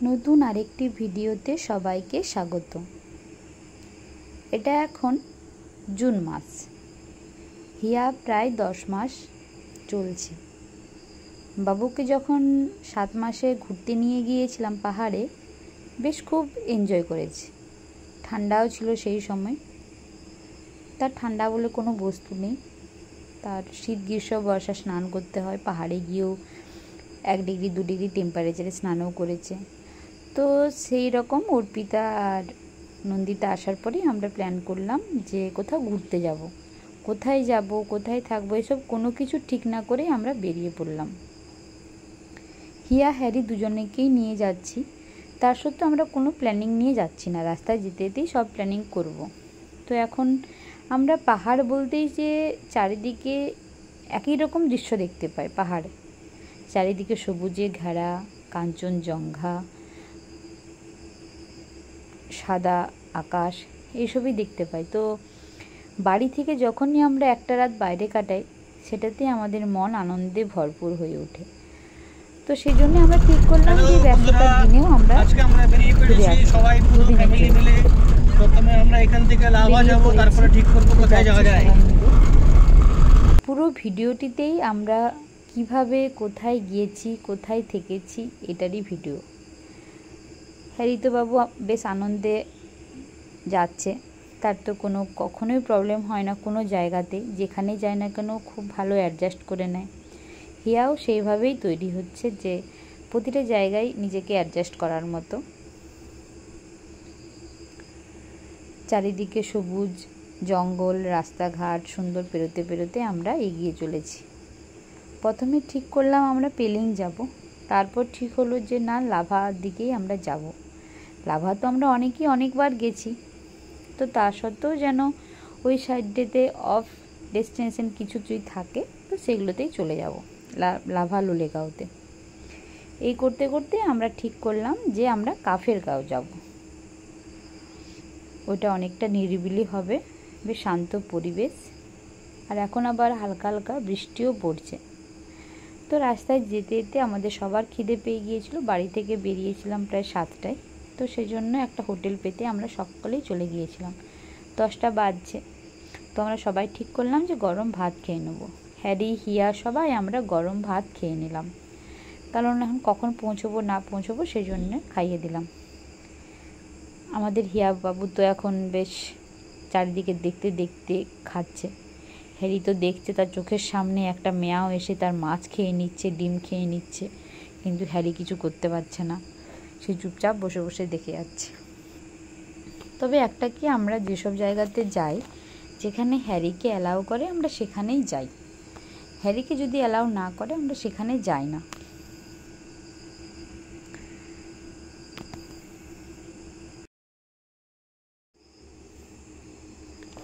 নতুন আরেকটি ভিডিওতে সবাইকে স্বাগত। এটা এখন জুন মাস, হিয়া প্রায় 10 মাস চলছে। বাবুকে যখন 7 মাসে ঘুরতে নিয়ে গিয়েছিলাম পাহাড়ে, বেশ খুব এনজয় করেছি। ঠান্ডাও ছিল সেই সময়। তার ঠান্ডা বলে কোনো বস্তু নেই, তার শীত গ্রীষ্ম বর্ষা স্নান করতে হয়। পাহাড়ে গিয়েও 1 ডিগ্রি 2 ডিগ্রি টেম্পারেচারে স্নানও করেছে। তো সেই রকম অর্পিতা আর নন্দিতা আসার পরেই আমরা প্ল্যান করলাম যে কোথাও ঘুরতে যাব। কোথায় যাব, কোথায় থাকবো, এসব কোনো কিছু ঠিক না করেই আমরা বেরিয়ে পড়লাম। হিয়া হ্যারি দুজনেকেই নিয়ে যাচ্ছি, তার সত্ত্বেও আমরা কোনো প্ল্যানিং নিয়ে যাচ্ছি না, রাস্তায় যেতে যেতেই সব প্ল্যানিং করব। তো এখন আমরা পাহাড় বলতেই যে চারিদিকে একই রকম দৃশ্য দেখতে পাই। পাহাড় চারিদিকে সবুজে ঘেরা, কাঞ্চনজঙ্ঘা, সাদা আকাশ, এইসবই দেখতে পাই। তো বাড়ি থেকে যখনই আমরা একটা রাত বাইরে কাটাই, সেটাতে আমাদের মন আনন্দে ভরপুর হয়ে ওঠে। তো সেই জন্য আমরা ঠিক করলাম যে ব্যস্ততার দিনেও আমরা ঘুরে আসি। সবাই পুরো ফ্যামিলি মিলে প্রথমে আমরা এখান থেকে লাভা যাব, তারপরে ঠিক করব কোথায় যাওয়া যায়। পুরো ভিডিওটিতেই আমরা কিভাবে কোথায় গিয়েছি, কোথায় থেকেছি, এটারই ভিডিও। হ্যারি তো বাবু বেশ আনন্দে যাচ্ছে, তার তো কখনোই প্রবলেম হয় না কোনো জায়গাতে, যেখানে যায় না কেন খুব ভালো অ্যাডজাস্ট করে নেয়। হিয়াও সেইভাবেই তৈরি হচ্ছে যে প্রতিটা জায়গায় নিজেকে অ্যাডজাস্ট করার মতো। চারিদিকে সবুজ জঙ্গল, রাস্তাঘাট সুন্দর পেরোতে পেরোতে আমরা এগিয়ে চলেছি। প্রথমে ঠিক করলাম আমরা পেলিং যাব, তারপর ঠিক হলো যে না, লাভার দিকেই আমরা যাব। লাভা তো আমরা অনেকবার গেছি, তো তা সত্ত্বেও যেন ওই সাইডটাতে অফ ডেস্টিনেশন কিছু যদি থাকে তো সেগুলোতেই চলে যাব, লাভা লোলেগাঁওতে। এই করতে করতে আমরা ঠিক করলাম যে আমরা কাফের গাঁও যাব। ওটা অনেকটা নিরিবিলি হবে, বেশ শান্ত পরিবেশ, আর এখন আবার হালকা হালকা বৃষ্টিও পড়ছে। তো রাস্তায় যেতে যেতে আমাদের সবার খিদে পেয়ে গিয়েছিল। বাড়ি থেকে বেরিয়েছিলাম প্রায় 7টায়, তো সেই জন্য একটা হোটেল পেতে আমরা সকলেই চলে গিয়েছিলাম। 10টা বাজছে, তো আমরা সবাই ঠিক করলাম যে গরম ভাত খেয়ে নেব। হ্যারি, হিয়া সবাই আমরা গরম ভাত খেয়ে নিলাম, কারণ এখন কখন পৌঁছবো না পৌঁছবো সেই জন্য খাইয়ে দিলাম। আমাদের হিয়া বাবু তো এখন বেশ চারিদিকে দেখতে দেখতে খাচ্ছে। হ্যারি তো দেখছে তার চোখের সামনে একটা মেয়াও এসে তার মাছ খেয়ে নিচ্ছে, ডিম খেয়ে নিচ্ছে, কিন্তু হ্যারি কিছু করতে পারছে না, সে চুপচাপ বসে বসে দেখে যাচ্ছে। তবে একটা কি, আমরা যেসব জায়গাতে যাই, যেখানে হ্যারিকে অ্যালাউ করে আমরা সেখানেই যাই। হ্যারিকে যদি অ্যালাউ না করে আমরা সেখানে যাই না।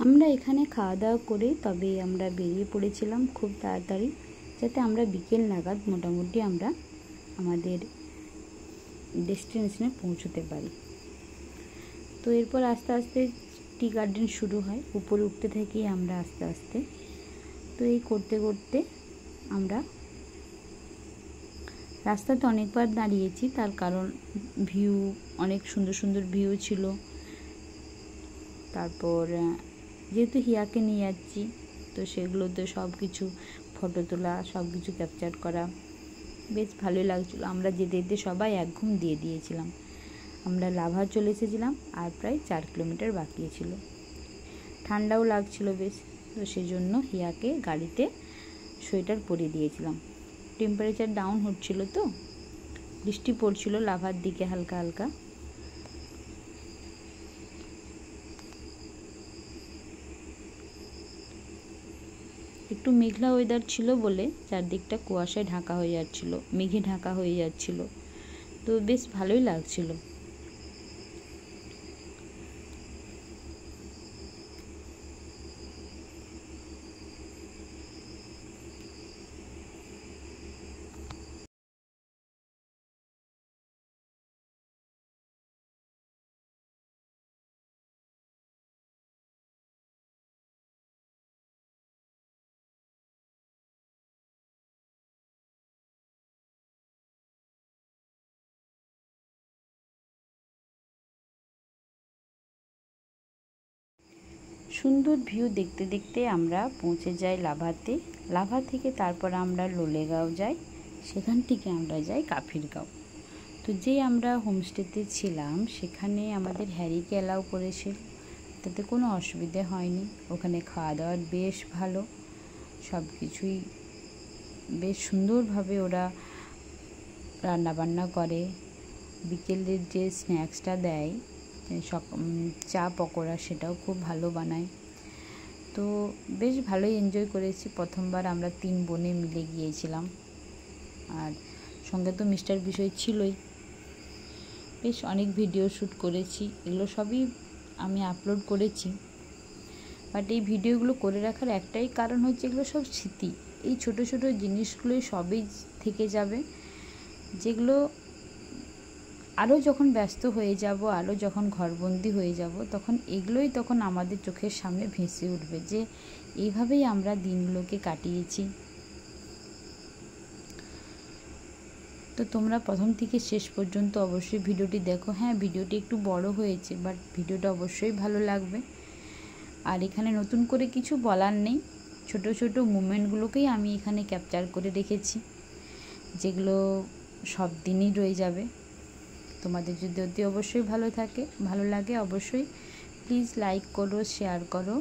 আমরা এখানে খাওয়া দাওয়া করে তবে আমরা বেরিয়ে পড়েছিলাম খুব তাড়াতাড়ি, যাতে আমরা বিকেল নাগাদ মোটামুটি আমরা আমাদের ডেস্টিনেশনে পৌঁছতে পারি। তো এরপর আস্তে আস্তে টি গার্ডেন শুরু হয়, উপরে উঠতে থাকি আমরা আস্তে আস্তে। তো এই করতে করতে আমরা রাস্তাতে অনেকবার দাঁড়িয়েছি, তার কারণ ভিউ অনেক সুন্দর সুন্দর ভিউ ছিল। তারপর যেহেতু হিয়াকে নিয়ে যাচ্ছি, তো সেগুলোতে সব কিছু ফটো তোলা, সব কিছু ক্যাপচার করা বেশ ভালোই লাগছিলো। আমরা যেতে যেতে সবাই এক ঘুম দিয়ে দিয়েছিলাম। আমরা লাভা চলে এসেছিলাম আর প্রায় 4 কিলোমিটার বাকি ছিল। ঠান্ডাও লাগছিল বেশ, তো সেই জন্য হিয়াকে গাড়িতে সোয়েটার পরিয়ে দিয়েছিলাম। টেম্পারেচার ডাউন হচ্ছিল, তো বৃষ্টি পড়ছিল লাভার দিকে হালকা হালকা। একটু মেঘলা ওয়েদার ছিল বলে চারদিকটা কুয়াশায় ঢাকা হয়ে যাচ্ছিল, মেঘে ঢাকা হয়ে যাচ্ছিল, তো বেশ ভালোই লাগছিল। সুন্দর ভিউ দেখতে দেখতে আমরা পৌঁছে যাই লাভাতে। লাভা থেকে তারপর আমরা লোলেগাঁও যাই, সেখান থেকে আমরা যাই কাফিরগাঁও। তো যে আমরা হোমস্টেতে ছিলাম সেখানে আমাদের হ্যারিকে অ্যালাউ করেছিল, তাতে কোনো অসুবিধে হয়নি। ওখানে খাওয়া দাওয়ার বেশ ভালো, সব কিছুই বেশ সুন্দরভাবে ওরা রান্নাবান্না করে। বিকেলের যে স্ন্যাক্সটা দেয় চা পকোড়া, সেটাও খুব ভালো বানায়। তো বেশ ভালোই এনজয় করেছি। প্রথমবার আমরা 3 বোনে মিলে গিয়েছিলাম, আর সঙ্গে তো মিস্টার বিষয় ছিলই। বেশ অনেক ভিডিও শ্যুট করেছি, এগুলো সবই আমি আপলোড করেছি। বাট এই ভিডিওগুলো করে রাখার একটাই কারণ হচ্ছে এগুলো সব স্মৃতি। এই ছোট ছোট জিনিসগুলোই সবই থেকে যাবে, যেগুলো আরও যখন ব্যস্ত হয়ে যাব, আরও যখন ঘরবন্দি হয়ে যাব, তখন এগুলোই তখন আমাদের চোখের সামনে ভেসে উঠবে যে এইভাবেই আমরা দিনগুলোকে কাটিয়েছি। তো তোমরা প্রথম থেকে শেষ পর্যন্ত অবশ্যই ভিডিওটি দেখো। হ্যাঁ, ভিডিওটি একটু বড় হয়েছে, বাট ভিডিওটা অবশ্যই ভালো লাগবে। আর এখানে নতুন করে কিছু বলার নেই, ছোট ছোট মুমেন্টগুলোকেই আমি এখানে ক্যাপচার করে রেখেছি, যেগুলো সব দিনই রয়ে যাবে। তোমাদের যদি অবশ্যই ভালো লাগে, অবশ্যই প্লিজ লাইক করো, শেয়ার করো।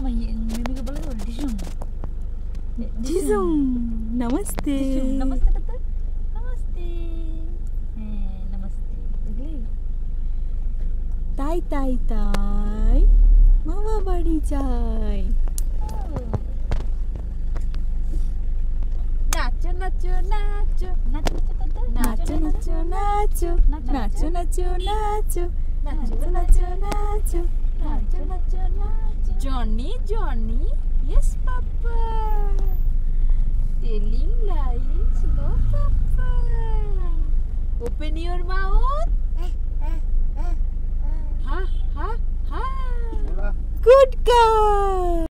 मिमी को बोला तो डिशुम नमस्ते नमस्ते करते नमस्ते नमस्ते देखली তাই তাই তাই মামা বাড়ি যাই নাচো নাচো নাচো নাচো করতে নাচো নাচো নাচো নাচো নাচো নাচো নাচো নাচো নাচো নাচো নাচো নাচো Johnny, Johnny, yes, Papa. Telling lies, no, Papa. Open your mouth. Ha, ha, ha. Good girl.